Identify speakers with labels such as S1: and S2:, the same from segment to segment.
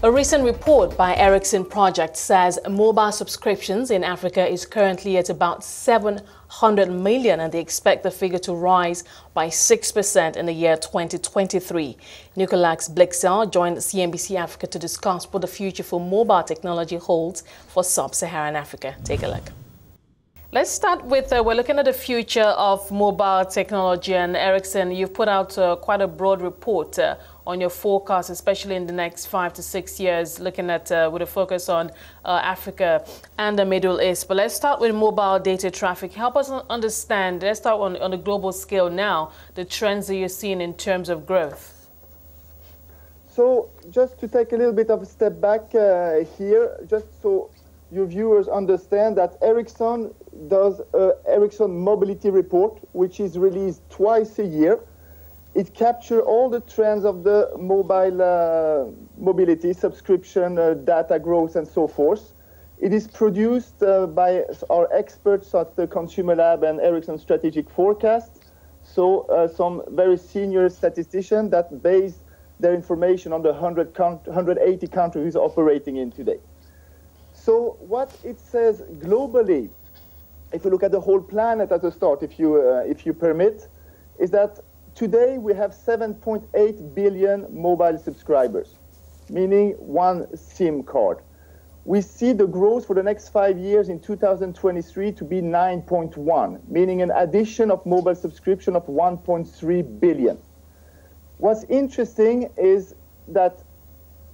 S1: A recent report by Ericsson project says mobile subscriptions in Africa is currently at about 700 million, and they expect the figure to rise by 6% in the year 2023. Nicolas Blixell joined CNBC Africa to discuss what the future for mobile technology holds for sub-Saharan Africa. Take a look. Let's start with, we're looking at the future of mobile technology, and Ericsson, you've put out quite a broad report on your forecast, especially in the next 5 to 6 years, looking at with a focus on Africa and the Middle East. But let's start with mobile data traffic. Help us understand, let's start on a global scale now, the trends that you're seeing in terms of growth.
S2: So just to take a little bit of a step back here, just so your viewers understand that Ericsson does an Ericsson Mobility Report, which is released twice a year. It captures all the trends of the mobile mobility, subscription, data growth, and so forth. It is produced by our experts at the Consumer Lab and Ericsson Strategic Forecast. So some very senior statisticians that base their information on the 180 countries operating in today. So what it says globally, if you look at the whole planet at the start, if you permit, is that today we have 7.8 billion mobile subscribers, meaning one SIM card. We see the growth for the next 5 years in 2023 to be 9.1, meaning an addition of mobile subscription of 1.3 billion. What's interesting is that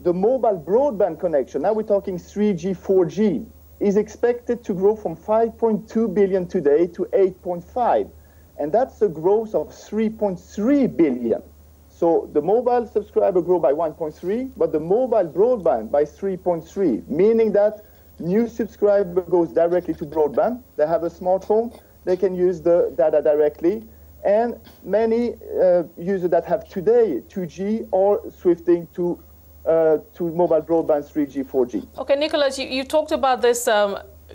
S2: the mobile broadband connection, now we're talking 3G, 4G, is expected to grow from 5.2 billion today to 8.5. And that's a growth of 3.3 billion. So the mobile subscriber grow by 1.3, but the mobile broadband by 3.3, meaning that new subscriber goes directly to broadband. They have a smartphone, they can use the data directly. And many users that have today 2G are switching to mobile broadband 3G, 4G. Okay,
S1: Nicolas, you talked about this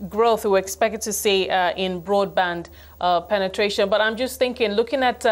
S1: growth we expected to see in broadband penetration, but I'm just thinking, looking at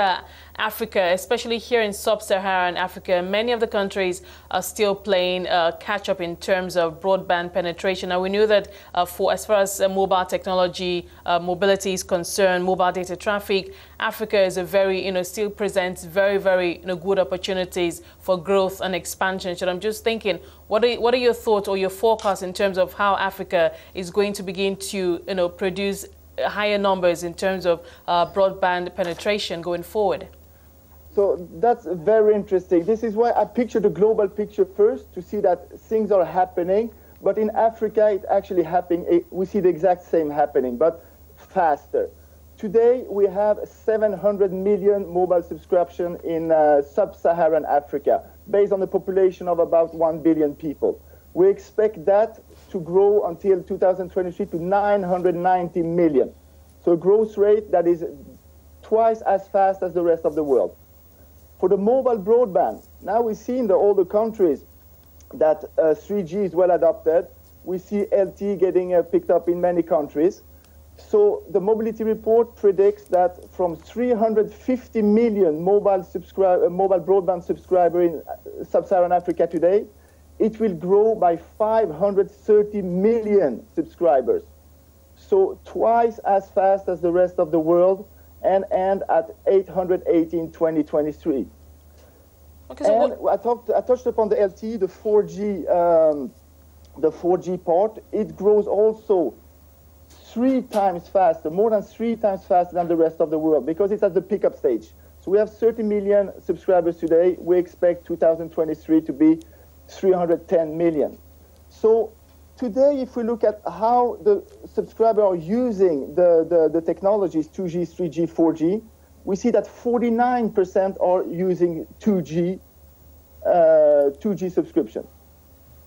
S1: Africa, especially here in sub-Saharan Africa, many of the countries are still playing catch-up in terms of broadband penetration. Now, we knew that as far as mobile technology, mobility is concerned, mobile data traffic, Africa is a very, still presents very, very good opportunities for growth and expansion. So I'm just thinking, what are your thoughts or your forecasts in terms of how Africa is going to begin to, produce higher numbers in terms of broadband penetration going forward?
S2: So that's very interesting. This is why I pictured the global picture first, to see that things are happening. But in Africa, it's actually happening. We see the exact same happening, but faster. Today, we have 700 million mobile subscription in sub-Saharan Africa, based on a population of about 1 billion people. We expect that to grow until 2023 to 990 million. So a growth rate that is twice as fast as the rest of the world. For the mobile broadband, now we see in all the countries that 3G is well adopted. We see LTE getting picked up in many countries. So the mobility report predicts that from 350 million mobile broadband subscribers in sub-Saharan Africa today, it will grow by 530 million subscribers. So twice as fast as the rest of the world, and end at 880 in 2023. Okay, so and I touched upon the LTE, the 4G part. It grows also 3 times faster, more than 3 times faster than the rest of the world, because it's at the pickup stage. So we have 30 million subscribers today. We expect 2023 to be 310 million. So today, if we look at how the subscribers are using the technologies, 2G, 3G, 4G, we see that 49% are using 2G subscription,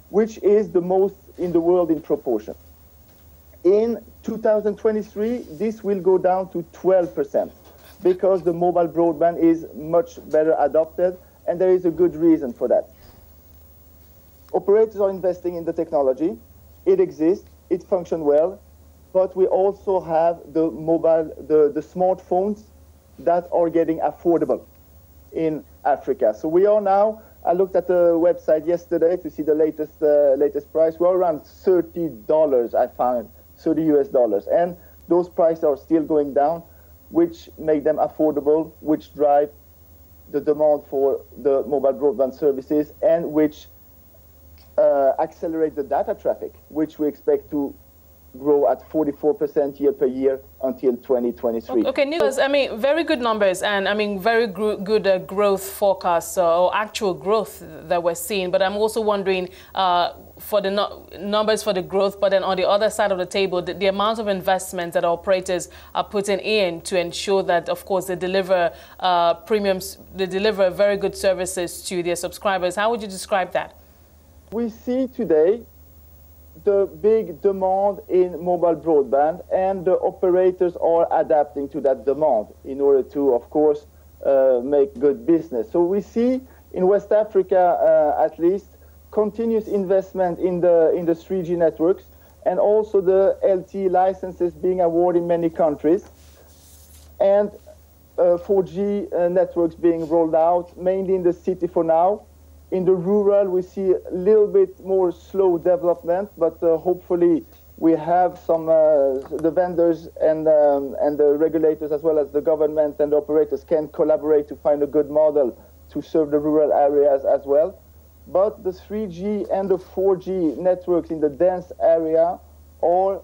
S2: which is the most in the world in proportion. In 2023, this will go down to 12% because the mobile broadband is much better adopted, and there is a good reason for that. Operators are investing in the technology. It exists, it functions well, but we also have the smartphones that are getting affordable in Africa. So we are now I looked at the website yesterday to see the latest price. We're around $30, I found, $30 US. And those prices are still going down, which make them affordable, which drive the demand for the mobile broadband services, and which accelerate the data traffic, which we expect to grow at 44% year per year until 2023.
S1: Okay, Nicolas, I mean, very good numbers, and I mean, very good growth forecasts or actual growth that we're seeing. But I'm also wondering for the numbers for the growth, but then on the other side of the table, the amount of investment that operators are putting in to ensure that, of course, they deliver premiums, they deliver very good services to their subscribers. How would you describe that?
S2: We see today the big demand in mobile broadband, and the operators are adapting to that demand in order to, of course, make good business. So we see in West Africa, at least, continuous investment in the 3G networks, and also the LTE licenses being awarded in many countries, and 4G networks being rolled out, mainly in the city for now. In the rural, we see a little bit more slow development, but hopefully we have some, the vendors and the regulators, as well as the government and the operators, can collaborate to find a good model to serve the rural areas as well. But the 3G and the 4G networks in the dense area are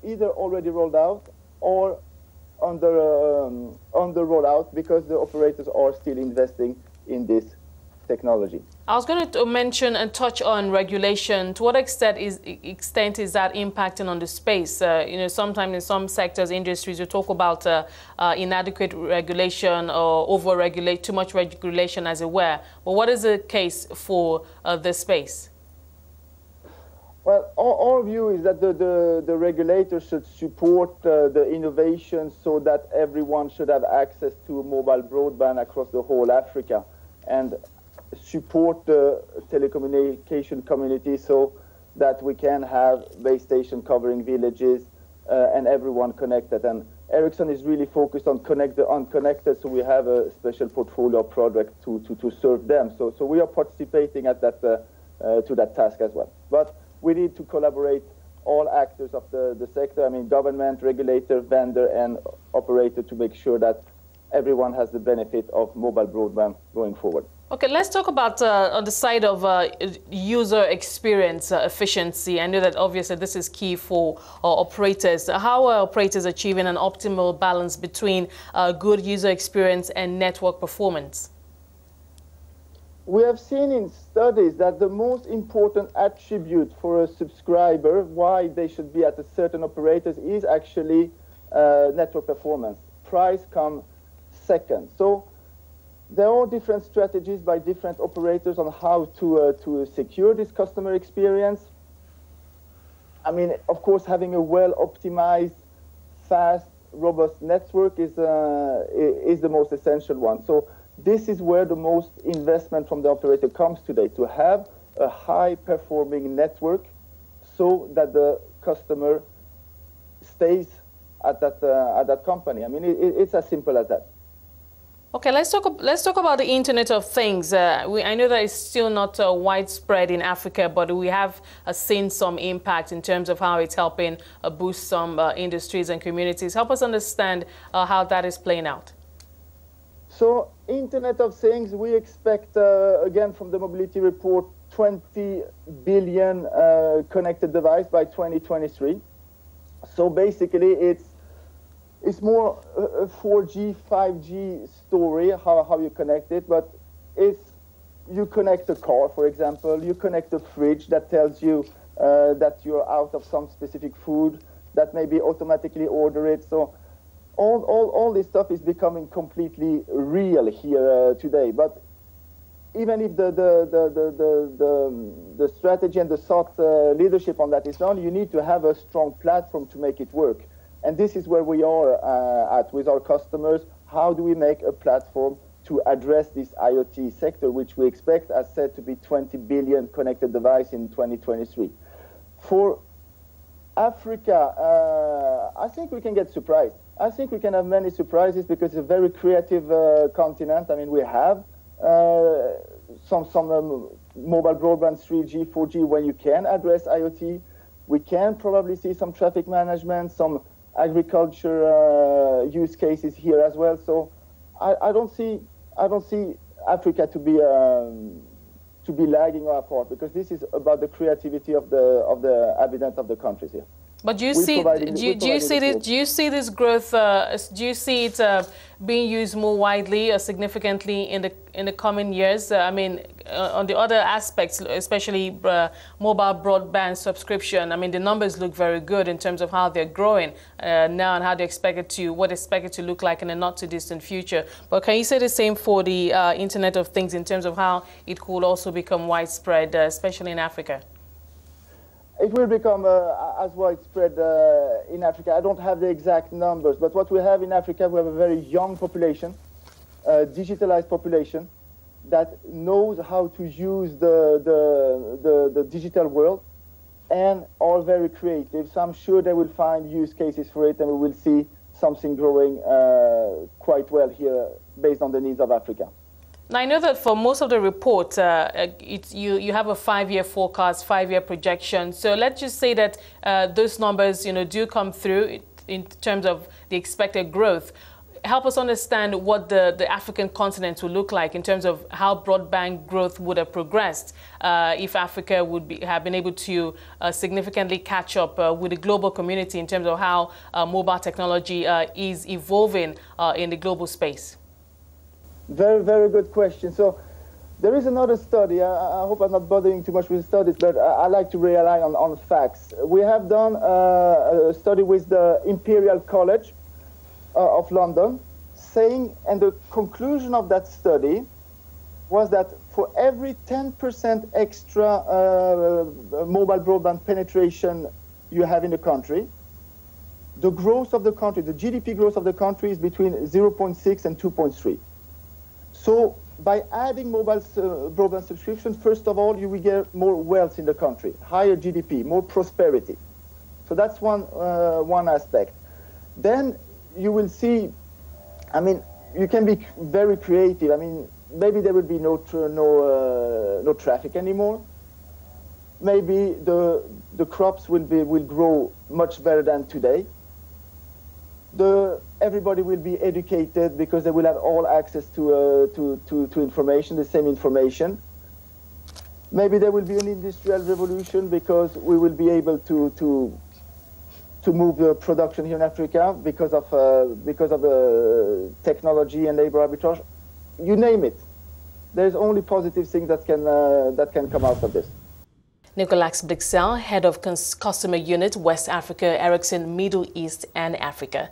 S2: either already rolled out or under rollout, because the operators are still investing in this technology.
S1: I was going to mention and touch on regulation. To what extent is that impacting on the space? You know, sometimes in some sectors, industries, you talk about inadequate regulation or too much regulation, as it were. But what is the case for the space?
S2: Well, our view is that the regulators should support the innovation so that everyone should have access to mobile broadband across the whole Africa, and support the telecommunication community so that we can have base station covering villages and everyone connected. And Ericsson is really focused on connect the unconnected, so we have a special portfolio project to serve them. So we are participating at that to that task as well. But we need to collaborate, all actors of the sector, I mean government, regulator, vendor, and operator, to make sure that everyone has the benefit of mobile broadband going forward.
S1: Okay, let's talk about on the side of user experience efficiency. I know that obviously this is key for operators. How are operators achieving an optimal balance between good user experience and network performance?
S2: We have seen in studies that the most important attribute for a subscriber, why they should be at a certain operators, is actually network performance. Price comes second. So there are different strategies by different operators on how to secure this customer experience. I mean, of course, having a well-optimized, fast, robust network is the most essential one. So this is where the most investment from the operator comes today, to have a high-performing network so that the customer stays at that company. I mean, it's as simple as that.
S1: Okay, let's talk about the Internet of Things. I know that it's still not widespread in Africa, but we have seen some impact in terms of how it's helping boost some industries and communities. Help us understand how that is playing out.
S2: So, Internet of Things, we expect, again, from the mobility report, 20 billion connected devices by 2023. So basically, it's more a 4G, 5G story, how you connect it, but you connect a car, for example, you connect a fridge that tells you that you're out of some specific food, that maybe automatically order it. So all this stuff is becoming completely real here today. But even if the strategy and the thought leadership on that is done, you need to have a strong platform to make it work. And this is where we are at with our customers. How do we make a platform to address this IoT sector, which we expect, as said, to be 20 billion connected devices in 2023. For Africa, I think we can get surprised. I think we can have many surprises because it's a very creative continent. I mean, we have some mobile broadband 3G, 4G when you can address IoT. We can probably see some traffic management, some agriculture use cases here as well. So I don't see Africa to be lagging or apart, because this is about the creativity of the inhabitants of the countries here.
S1: But do you see this growth? Do you see it being used more widely or significantly in the coming years? I mean, on the other aspects, especially mobile broadband subscription. I mean, the numbers look very good in terms of how they're growing now and how they expect it to look like in a not too distant future. But can you say the same for the Internet of Things in terms of how it could also become widespread, especially in Africa?
S2: It will become as widespread in Africa. I don't have the exact numbers, but what we have in Africa, we have a very young population, digitalized population, that knows how to use the digital world and are very creative. So I'm sure they will find use cases for it, and we will see something growing quite well here based on the needs of Africa.
S1: Now, I know that for most of the report, you have a 5-year forecast, 5-year projection. So let's just say that those numbers, do come through in terms of the expected growth. Help us understand what the African continent will look like in terms of how broadband growth would have progressed if Africa would have been able to significantly catch up with the global community in terms of how mobile technology is evolving in the global space.
S2: Very, very good question. So there is another study. I hope I'm not bothering too much with studies, but I like to rely on facts. We have done a study with the Imperial College of London, saying, and the conclusion of that study was that for every 10% extra mobile broadband penetration you have in the country, the growth of the country, the GDP growth of the country is between 0.6 and 2.3. So by adding mobile broadband subscriptions, first of all, you will get more wealth in the country, higher GDP, more prosperity. So that's one aspect. Then you will see, I mean, you can be very creative. I mean, maybe there will be no traffic anymore. Maybe the crops will grow much better than today. Everybody will be educated because they will have all access to information, the same information. Maybe there will be an industrial revolution because we will be able to move the production here in Africa because of technology and labor arbitrage. You name it. There's only positive things that can come out of this.
S1: Nicolas Blixell, Head of Customer Unit, West Africa, Ericsson, Middle East and Africa.